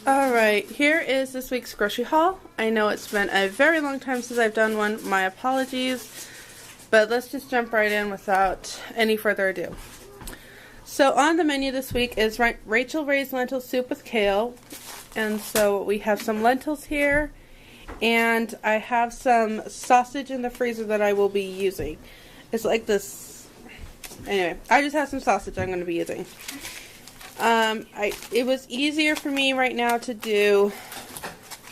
Alright, here is this week's grocery haul. I know it's been a very long time since I've done one. My apologies. But let's just jump right in without any further ado. So on the menu this week is Rachel Ray's lentil soup with kale. And so we have some lentils here. And I have some sausage in the freezer that I will be using. It's like this. Anyway, I just have some sausage I'm going to be using. It was easier for me right now to do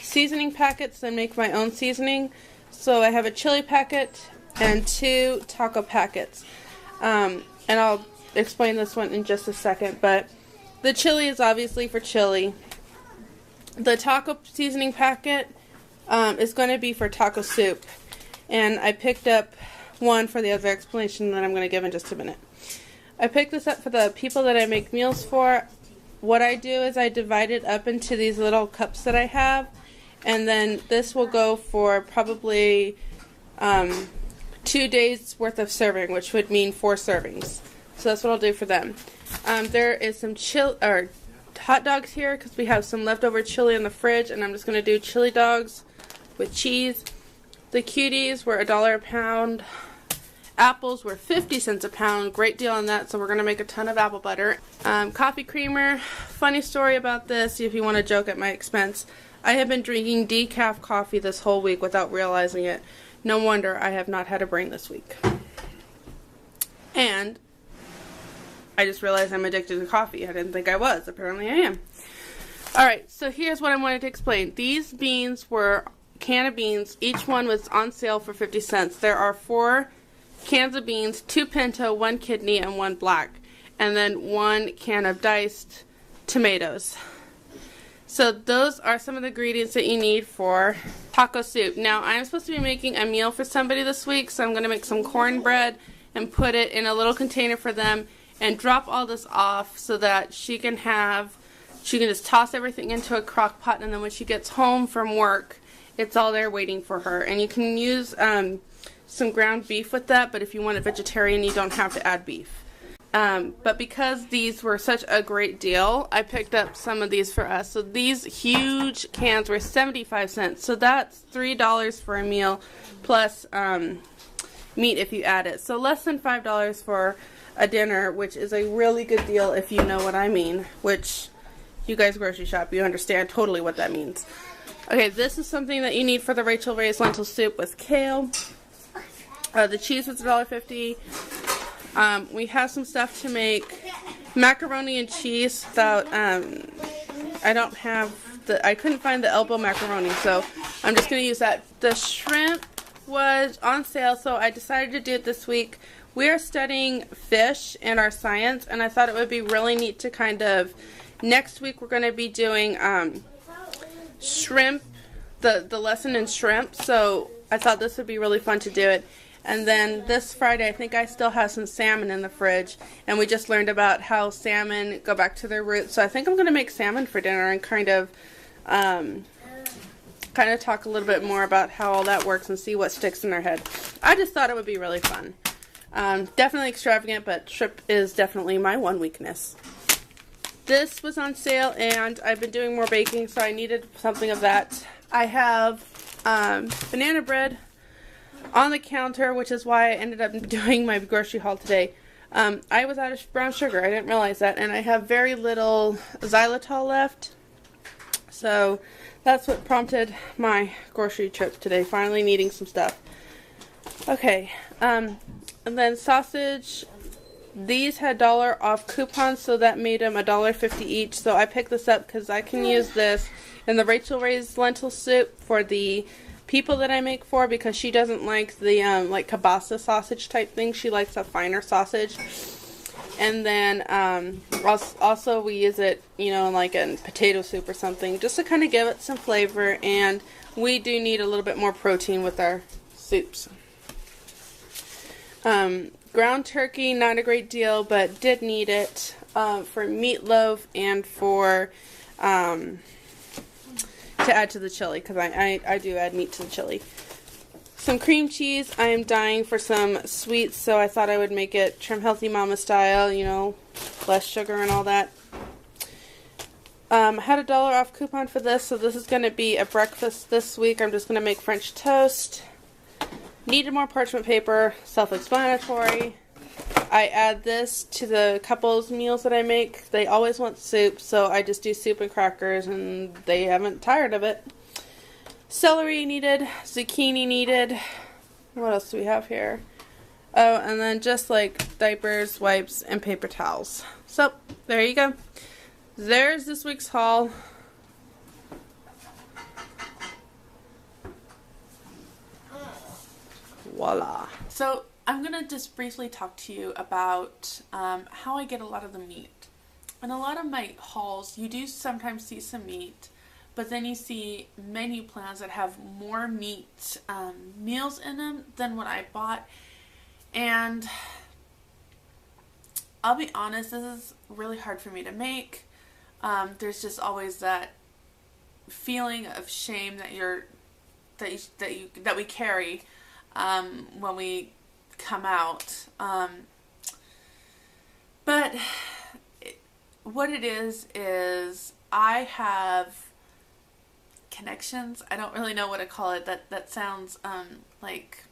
seasoning packets than make my own seasoning. So I have a chili packet and 2 taco packets. And I'll explain this one in just a second. But the chili is obviously for chili. The taco seasoning packet is going to be for taco soup. And I picked up one for the other explanation that I'm going to give in just a minute. I picked this up for the people that I make meals for. What I do is I divide it up into these little cups that I have. And then this will go for probably 2 days worth of serving, which would mean 4 servings. So that's what I'll do for them. There is some hot dogs here because we have some leftover chili in the fridge. And I'm just going to do chili dogs with cheese. The cuties were $1 a pound. Apples were 50 cents a pound. Great deal on that, so we're going to make a ton of apple butter. Coffee creamer. Funny story about this, if you want to joke at my expense. I have been drinking decaf coffee this whole week without realizing it. No wonder I have not had a brain this week. And I just realized I'm addicted to coffee. I didn't think I was. Apparently I am. Alright, so here's what I wanted to explain. These beans were can of beans. Each one was on sale for 50 cents. There are 4 cans of beans, 2 pinto, 1 kidney, and 1 black. And then 1 can of diced tomatoes. So those are some of the ingredients that you need for taco soup. Now I'm supposed to be making a meal for somebody this week, so I'm going to make some cornbread and put it in a little container for them and drop all this off so that she can just toss everything into a crock pot, and then when she gets home from work, it's all there waiting for her. And you can use some ground beef with that, but if you want it vegetarian, you don't have to add beef. But because these were such a great deal, I picked up some of these for us. So these huge cans were 75 cents. So that's $3 for a meal plus meat if you add it. So less than $5 for a dinner, which is a really good deal if you know what I mean. Which, you guys grocery shop, you understand totally what that means. Okay, this is something that you need for the Rachel Ray's lentil soup with kale. The cheese was $1.50. We have some stuff to make macaroni and cheese without, I couldn't find the elbow macaroni, so I'm just going to use that. The shrimp was on sale, so I decided to do it this week. We are studying fish in our science, and I thought it would be really neat to kind of, next week we're going to be doing shrimp, the lesson in shrimp, so I thought this would be really fun to do it. And then this Friday, I think I still have some salmon in the fridge, and we just learned about how salmon go back to their roots. So I think I'm going to make salmon for dinner and kind of talk a little bit more about how all that works and see what sticks in our head. I just thought it would be really fun. Definitely extravagant, but shrimp is definitely my one weakness. This was on sale, and I've been doing more baking, so I needed something of that. I have banana bread on the counter, which is why I ended up doing my grocery haul today. I was out of brown sugar. I didn't realize that. And I have very little xylitol left. So that's what prompted my grocery trip today. Finally needing some stuff. Okay. And then sausage. These had $1 off coupons, so that made them $1.50 each. So I picked this up because I can use this in the Rachel Ray's lentil soup for the people that I make for, because she doesn't like the like kielbasa sausage type thing. She likes a finer sausage. And then also we use it, you know, like in potato soup or something, just to kind of give it some flavor. And we do need a little bit more protein with our soups. Ground turkey, not a great deal, but did need it for meatloaf and for to add to the chili, because I do add meat to the chili. Some cream cheese. I am dying for some sweets, so I thought I would make it Trim Healthy Mama style, you know, less sugar and all that. I had a $1 off coupon for this, so this is going to be a breakfast this week. I'm just going to make French toast. Needed more parchment paper, self-explanatory. I add this to the couple's meals that I make. They always want soup, so I just do soup and crackers, and they haven't tired of it. Celery needed, zucchini needed. What else do we have here? Oh, and then just like diapers, wipes, and paper towels. So, there you go. There's this week's haul. Voila. So, I'm going to just briefly talk to you about how I get a lot of the meat. In a lot of my hauls, you do sometimes see some meat, but then you see menu plans that have more meat meals in them than what I bought. And I'll be honest, this is really hard for me to make. There's just always that feeling of shame that we carry when we come out. But what it is I have connections. I don't really know what to call it. That sounds like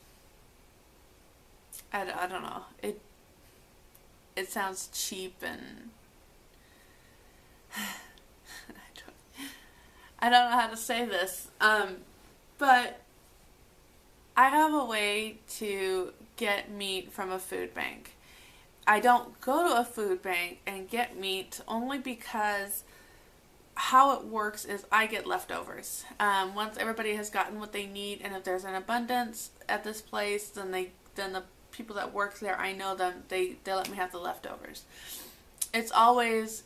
I don't know. It sounds cheap and I don't know how to say this. But I have a way to get meat from a food bank. I don't go to a food bank and get meat only because how it works is I get leftovers. Once everybody has gotten what they need, and if there's an abundance at this place, then the people that work there, I know them, they let me have the leftovers. It's always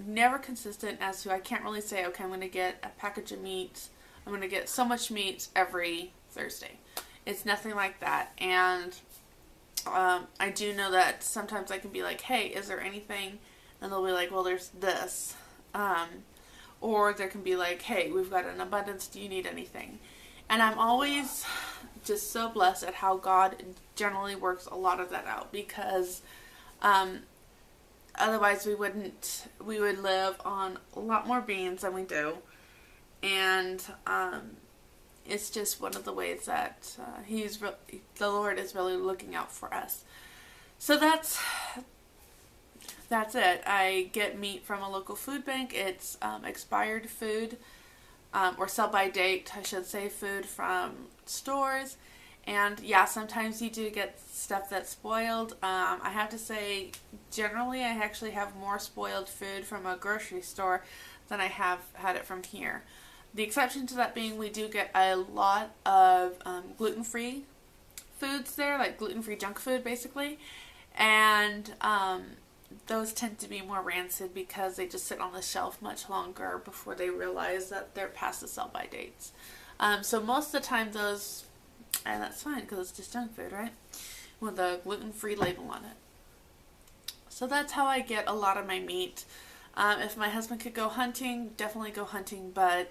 never consistent as to, I can't really say, okay, I'm going to get a package of meat, I'm going to get so much meat every Thursday. It's nothing like that. And I do know that sometimes I can be like, hey, is there anything? And they'll be like, well, there's this. Or there can be like, hey, we've got an abundance, do you need anything? And I'm always just so blessed at how God generally works a lot of that out, because otherwise we would live on a lot more beans than we do. And it's just one of the ways that the Lord is really looking out for us. So that's it. I get meat from a local food bank. It's expired food, or sell by date, I should say, food from stores. And yeah, sometimes you do get stuff that's spoiled. I have to say, generally I actually have more spoiled food from a grocery store than I have had it from here. The exception to that being, we do get a lot of gluten-free foods there, like gluten-free junk food basically. And those tend to be more rancid because they just sit on the shelf much longer before they realize that they're past the sell-by dates. So most of the time those, and that's fine because it's just junk food, right? With a gluten-free label on it. So that's how I get a lot of my meat. If my husband could go hunting, definitely go hunting, but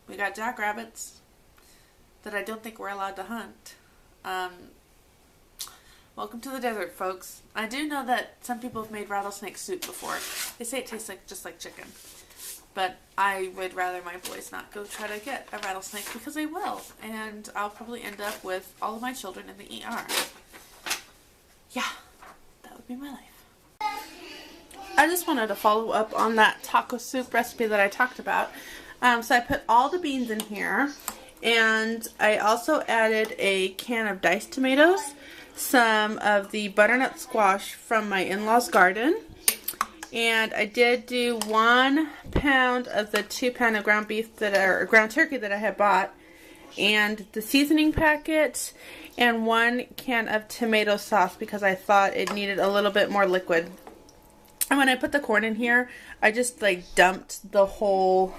we got jackrabbits that I don't think we're allowed to hunt. Welcome to the desert, folks. I do know that some people have made rattlesnake soup before. They say it tastes just like chicken. But I would rather my boys not go try to get a rattlesnake because they will. And I'll probably end up with all of my children in the ER. Yeah, that would be my life. I just wanted to follow up on that taco soup recipe that I talked about. So I put all the beans in here. And I also added a can of diced tomatoes, some of the butternut squash from my in-laws garden, and I did do 1 pound of the 2 pound of ground turkey that I had bought, and the seasoning packet, and 1 can of tomato sauce because I thought it needed a little bit more liquid. And when I put the corn in here, I just like dumped the whole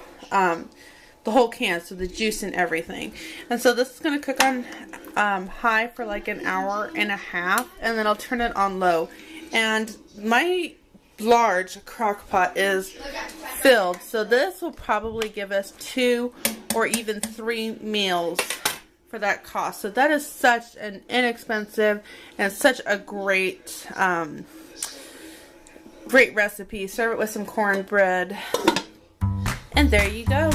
can, so the juice and everything. And so this is going to cook on high for like an hour and a half, and then I'll turn it on low. And my large crock pot is filled, so this will probably give us 2 or even 3 meals for that cost. So that is such an inexpensive and such a great recipe. Serve it with some cornbread. And there you go.